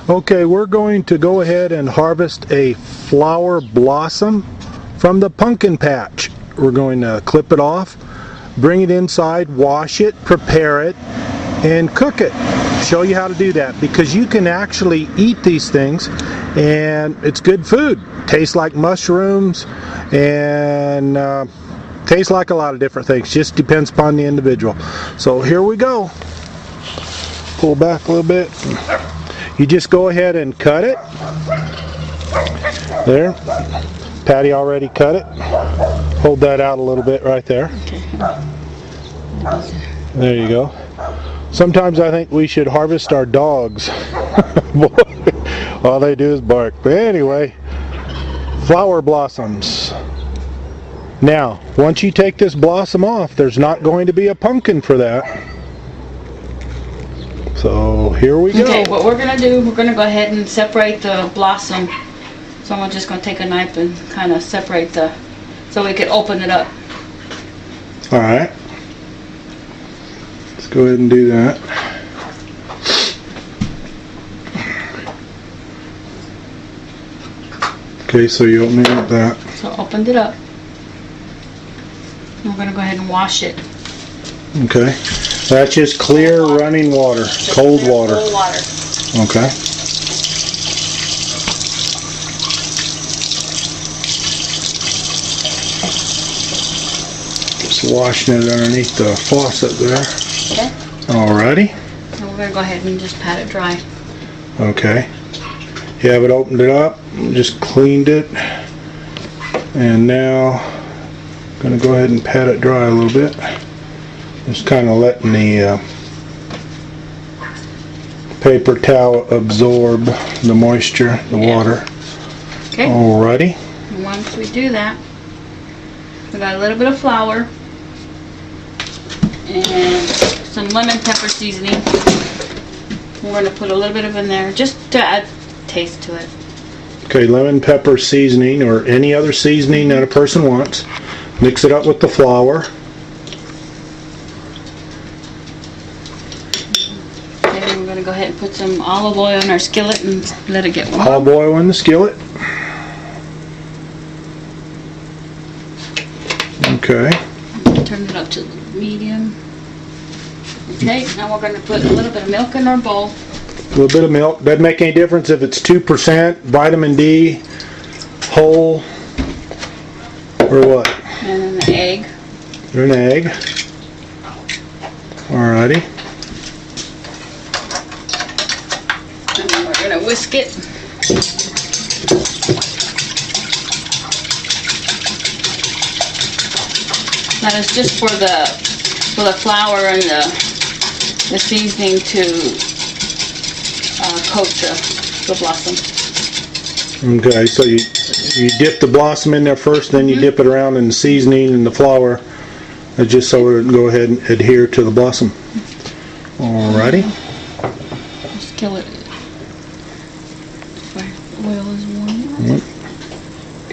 Okay, we're going to go ahead and harvest a flower blossom from the pumpkin patch. We're going to clip it off, bring it inside, wash it, prepare it, and cook it. Show you how to do that, because you can actually eat these things and it's good food. Tastes like mushrooms and tastes like a lot of different things. Just depends upon the individual. So here we go. Pull back a little bit. You just go ahead and cut it. There. Patty already cut it. Hold that out a little bit right there. There you go. Sometimes I think we should harvest our dogs. All they do is bark. But anyway, flower blossoms. Now, once you take this blossom off, there's not going to be a pumpkin for that. So here we go. Okay, what we're going to do, we're going to go ahead and separate the blossom. So I'm just going to take a knife and kind of separate so we can open it up. Alright. Let's go ahead and do that. Okay, so you open it up that. So opened it up. We're going to go ahead and wash it. Okay. That's just clear running water, cold water. Cold water. Okay. Just washing it underneath the faucet there. Okay. Alrighty. And we're going to go ahead and just pat it dry. Okay. You have it opened it up, just cleaned it, and now I'm going to go ahead and pat it dry a little bit. Just kind of letting the paper towel absorb the moisture, the water. Okay. Alrighty. And once we do that, we got a little bit of flour and some lemon pepper seasoning. We're going to put a little bit of in there just to add taste to it. Okay, lemon pepper seasoning or any other seasoning that a person wants. Mix it up with the flour. Okay, we're going to go ahead and put some olive oil in our skillet and let it get warm. Olive oil in the skillet. Okay. Turn it up to medium. Okay, now we're going to put a little bit of milk in our bowl. A little bit of milk. Doesn't make any difference if it's 2% vitamin D, whole, or what? And then the egg. Or an egg. Alrighty. And then we're going to whisk it. That is just for the flour and the seasoning to coat the blossom. Okay, so you dip the blossom in there first, then you dip it around in the seasoning and the flour, just so it would go ahead and adhere to the blossom. Alrighty. Skillet. Oil is warm.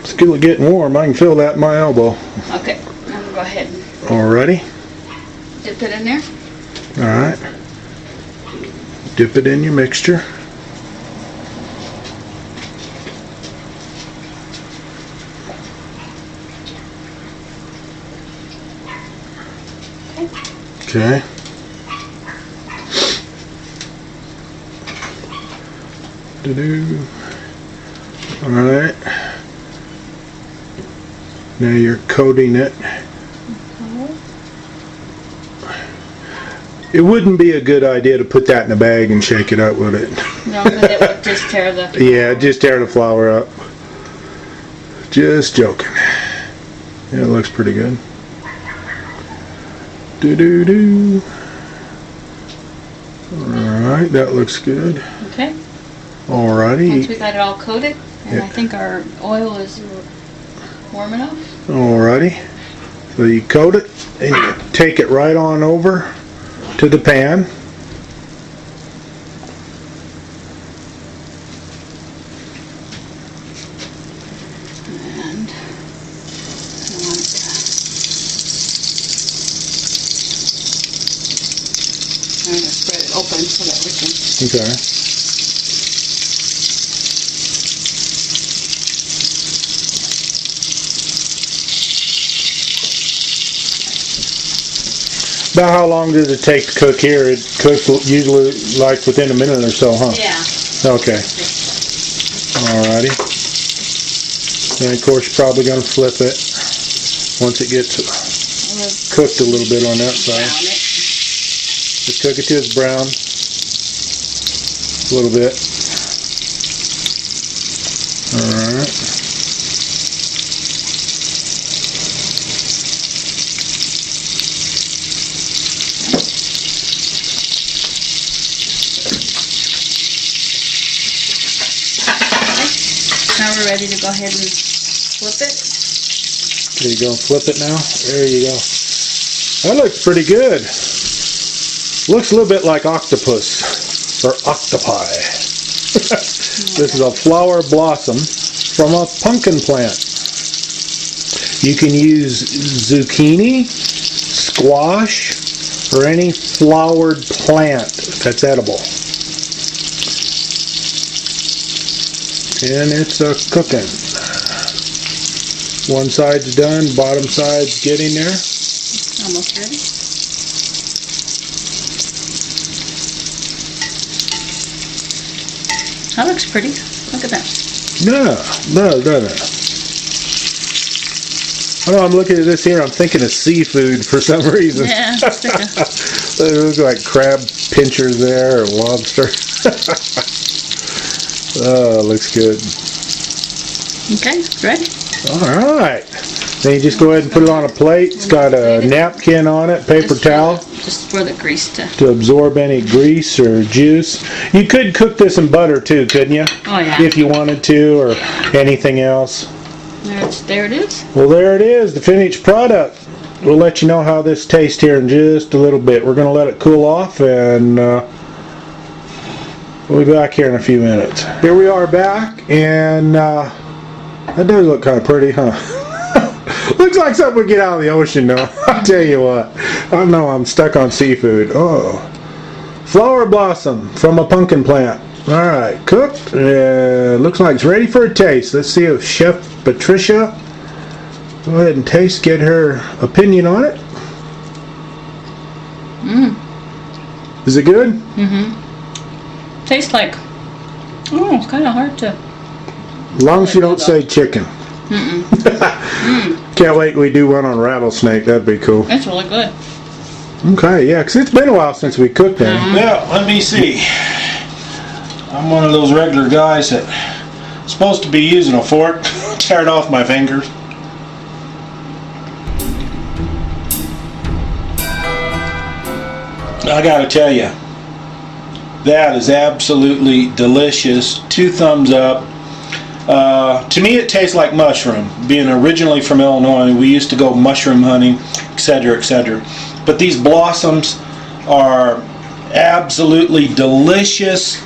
Skillet getting warm. I can feel that in my elbow. Okay, now we'll go ahead and Alrighty. dip it in there. Alright. Dip it in your mixture. Okay. Alright. Now you're coating it. It wouldn't be a good idea to put that in a bag and shake it up, would it? No, because it would just tear the... Yeah, just tear the flour up. Just joking. Yeah, it looks pretty good. Do-do-do. Alright, that looks good. Okay. Alrighty. Once we got it all coated, and Yeah. I think our oil is warm enough. Alrighty. So you coat it and you take it right on over to the pan. And I want to spread it open so that we can... Okay. About how long does it take to cook here? It cooks usually like within a minute or so, huh? Yeah. Okay. Alrighty. And of course, you're probably going to flip it once it gets cooked a little bit on that side. Brown it. Just cook it till it's brown. A little bit. Alright. Now we're ready to go ahead and flip it. There you go. Flip it now. There you go. That looks pretty good. Looks a little bit like octopus or octopi. This is a flower blossom from a pumpkin plant. You can use zucchini, squash, or any flowered plant that's edible. And it's cooking. One side's done, bottom side's getting there. Almost ready. That looks pretty. Look at that. No, doesn't it? I know I'm looking at this here, I'm thinking of seafood for some reason. Yeah, it's like It looks like crab pinchers there or lobster. Oh, looks good. okay, ready? Alright. Then you just go ahead and put it on a plate. It's got a napkin on it, paper towel, Just for the grease to absorb any grease or juice. You could cook this in butter too, couldn't you? Oh yeah. If you wanted to, or anything else. There it is. Well, there it is, the finished product. We'll let you know how this tastes here in just a little bit. We're going to let it cool off, and we'll be back here in a few minutes. Here we are back, and that does look kind of pretty, huh? Looks like something we get out of the ocean, though. I'll tell you what. I know I'm stuck on seafood. Oh, flower blossom from a pumpkin plant. All right, cooked. Looks like it's ready for a taste. Let's see if Chef Patricia. Go ahead and taste. Get her opinion on it. Is it good? Tastes like. Oh, it's kind of hard to. As long as you don't say chicken. Can't wait till we do one on rattlesnake. That'd be cool. It's really good. Okay, yeah, because it's been a while since we cooked that. Well, let me see. I'm one of those regular guys that supposed to be using a fork. Tear it off my fingers. I gotta tell you, that is absolutely delicious. 2 thumbs up. To me, it tastes like mushroom. Being originally from Illinois, we used to go mushroom hunting, etc., etc. But these blossoms are absolutely delicious.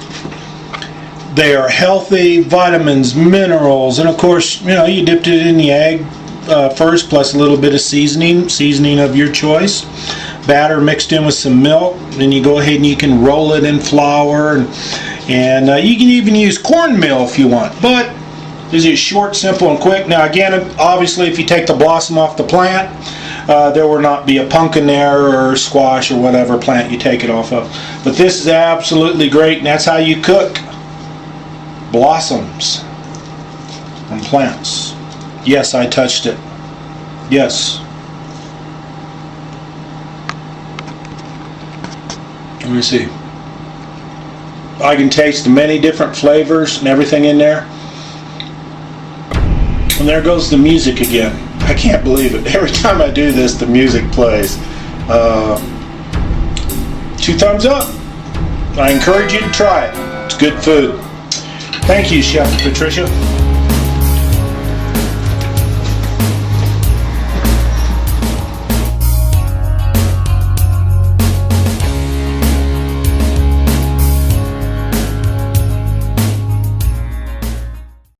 They are healthy, vitamins, minerals, and of course, you know, you dipped it in the egg first, plus a little bit of seasoning of your choice. Batter mixed in with some milk. Then you go ahead and you can roll it in flour, and you can even use cornmeal if you want. But this is short, simple, and quick. Now again, obviously, if you take the blossom off the plant, there will not be a pumpkin there or squash or whatever plant you take it off of. But this is absolutely great, and that's how you cook blossoms from plants. Yes, I touched it. Yes. Let me see. I can taste the many different flavors and everything in there. And there goes the music again. I can't believe it. Every time I do this, the music plays. 2 thumbs up. I encourage you to try it. It's good food. Thank you, Chef Patricia.